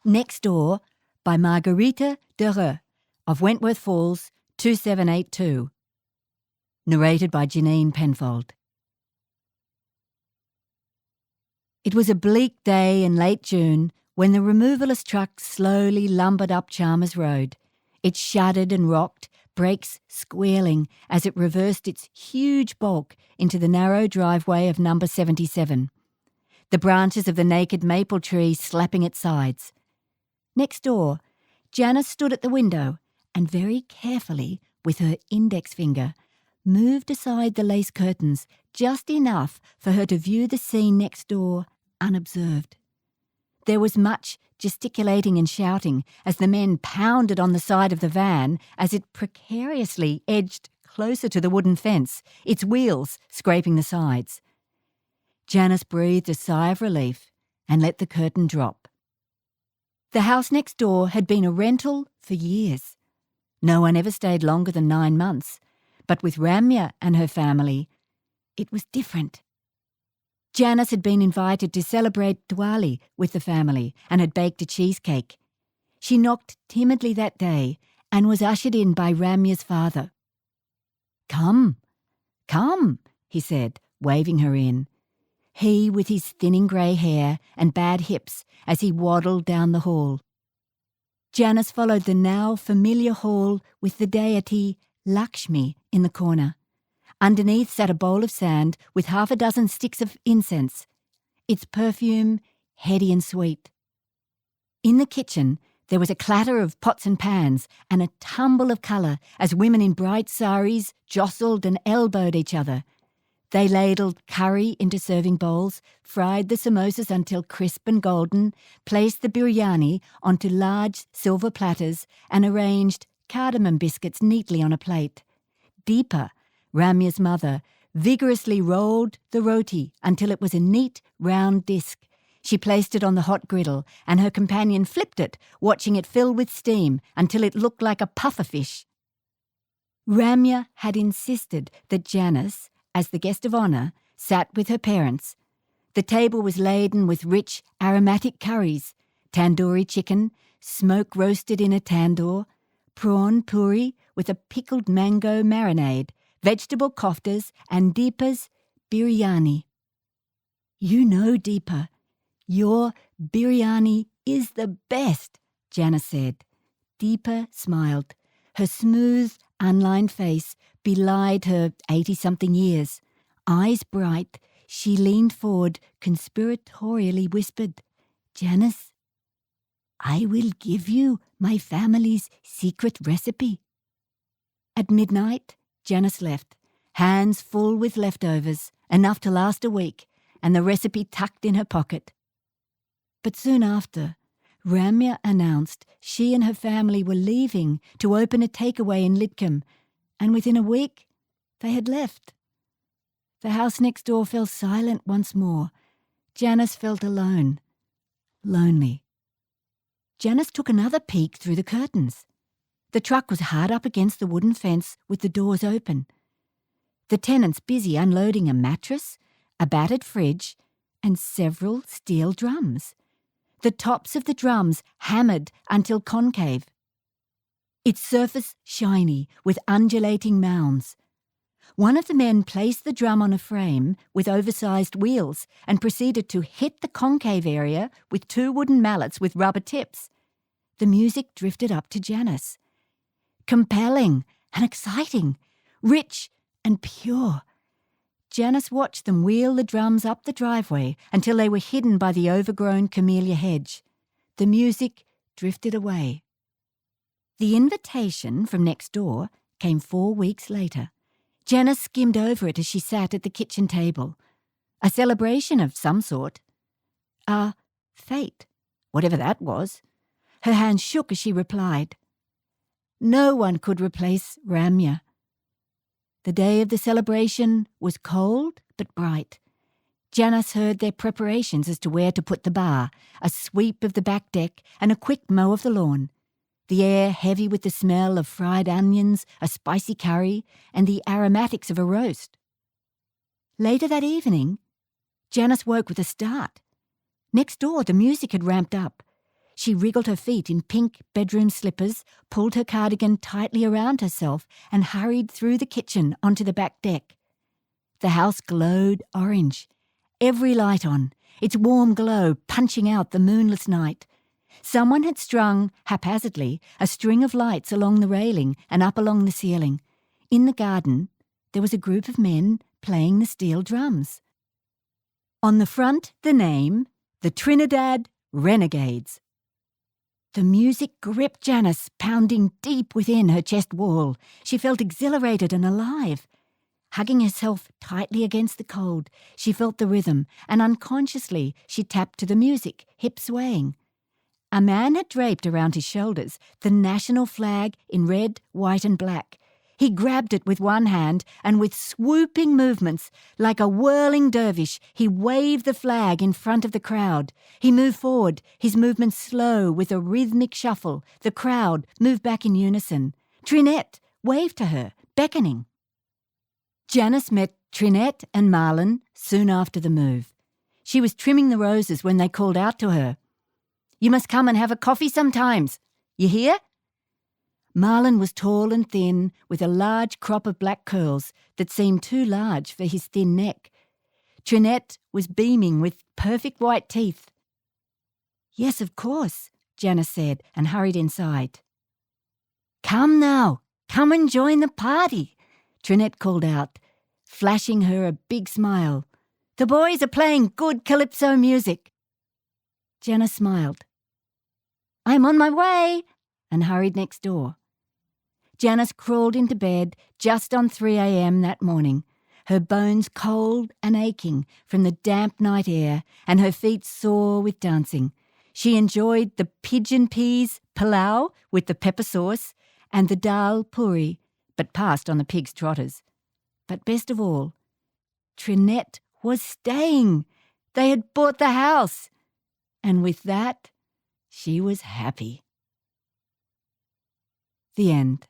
Next Door by Margarita of Wentworth Falls, 2782. Narrated by Janine Penfold. It was a bleak day in late June when the removalist truck slowly lumbered up Chalmers Road. It shuddered and rocked, brakes squealing as it reversed its huge bulk into the narrow driveway of number 77. The branches of the naked maple tree slapping its sides. Next door, Janice stood at the window and very carefully, with her index finger, moved aside the lace curtains just enough for her to view the scene next door unobserved. There was much gesticulating and shouting as the men pounded on the side of the van as it precariously edged closer to the wooden fence, its wheels scraping the sides. Janice breathed a sigh of relief and let the curtain drop. The house next door had been a rental for years. No one ever stayed longer than 9 months, but with Ramya and her family, it was different. Janice had been invited to celebrate Diwali with the family and had baked a cheesecake. She knocked timidly that day and was ushered in by Ramya's father. "Come, come," he said, waving her in. He with his thinning grey hair and bad hips as he waddled down the hall. Janice followed the now familiar hall with the deity Lakshmi in the corner. Underneath sat a bowl of sand with 6 sticks of incense, its perfume heady and sweet. In the kitchen there was a clatter of pots and pans and a tumble of colour as women in bright saris jostled and elbowed each other. They ladled curry into serving bowls, fried the samosas until crisp and golden, placed the biryani onto large silver platters and arranged cardamom biscuits neatly on a plate. Deepa, Ramya's mother, vigorously rolled the roti until it was a neat, round disc. She placed it on the hot griddle and her companion flipped it, watching it fill with steam until it looked like a pufferfish. Ramya had insisted that Janice, as the guest of honour, sat with her parents. The table was laden with rich, aromatic curries, tandoori chicken, smoke roasted in a tandoor, prawn puri with a pickled mango marinade, vegetable koftas, and Deepa's biryani. "You know, Deepa, your biryani is the best," Janice said. Deepa smiled. Her smooth, unlined face belied her 80-something years. Eyes bright, she leaned forward, conspiratorially whispered, "Janice, I will give you my family's secret recipe." At midnight, Janice left, hands full with leftovers, enough to last a week, and the recipe tucked in her pocket. But soon after, Ramya announced she and her family were leaving to open a takeaway in Lidcombe, and within a week they had left. The house next door fell silent once more. Janice felt alone, lonely. Janice took another peek through the curtains. The truck was hard up against the wooden fence with the doors open. The tenants busy unloading a mattress, a battered fridge, and several steel drums. The tops of the drums hammered until concave. Its surface shiny with undulating mounds. One of the men placed the drum on a frame with oversized wheels and proceeded to hit the concave area with 2 wooden mallets with rubber tips. The music drifted up to Janice. Compelling and exciting, rich and pure. Janice watched them wheel the drums up the driveway until they were hidden by the overgrown camellia hedge. The music drifted away. The invitation from next door came 4 weeks later. Janice skimmed over it as she sat at the kitchen table. A celebration of some sort. A fete, whatever that was. Her hand shook as she replied. No one could replace Ramya. The day of the celebration was cold but bright. Janice heard their preparations as to where to put the bar, a sweep of the back deck and a quick mow of the lawn. The air heavy with the smell of fried onions, a spicy curry, and the aromatics of a roast. Later that evening, Janice woke with a start. Next door, the music had ramped up. She wriggled her feet in pink bedroom slippers, pulled her cardigan tightly around herself, and hurried through the kitchen onto the back deck. The house glowed orange, every light on, its warm glow punching out the moonless night. Someone had strung, haphazardly, a string of lights along the railing and up along the ceiling. In the garden, there was a group of men playing the steel drums. On the front, the name, the Trinidad Renegades. The music gripped Janice, pounding deep within her chest wall. She felt exhilarated and alive. Hugging herself tightly against the cold, she felt the rhythm, and unconsciously she tapped to the music, hip swaying. A man had draped around his shoulders the national flag in red, white and black. He grabbed it with one hand, and with swooping movements, like a whirling dervish, he waved the flag in front of the crowd. He moved forward, his movements slow with a rhythmic shuffle. The crowd moved back in unison. Trinette waved to her, beckoning. Janice met Trinette and Marlon soon after the move. She was trimming the roses when they called out to her. "You must come and have a coffee sometimes. You hear?" Marlon was tall and thin, with a large crop of black curls that seemed too large for his thin neck. Trinette was beaming with perfect white teeth. "Yes, of course," Janice said and hurried inside. "Come now, come and join the party," Trinette called out, flashing her a big smile. "The boys are playing good calypso music." Janice smiled. "I'm on my way," and hurried next door. Janice crawled into bed just on 3 a.m. that morning, her bones cold and aching from the damp night air and her feet sore with dancing. She enjoyed the pigeon peas pilau with the pepper sauce and the dal puri, but passed on the pig's trotters. But best of all, Trinette was staying. They had bought the house. And with that, she was happy. The end.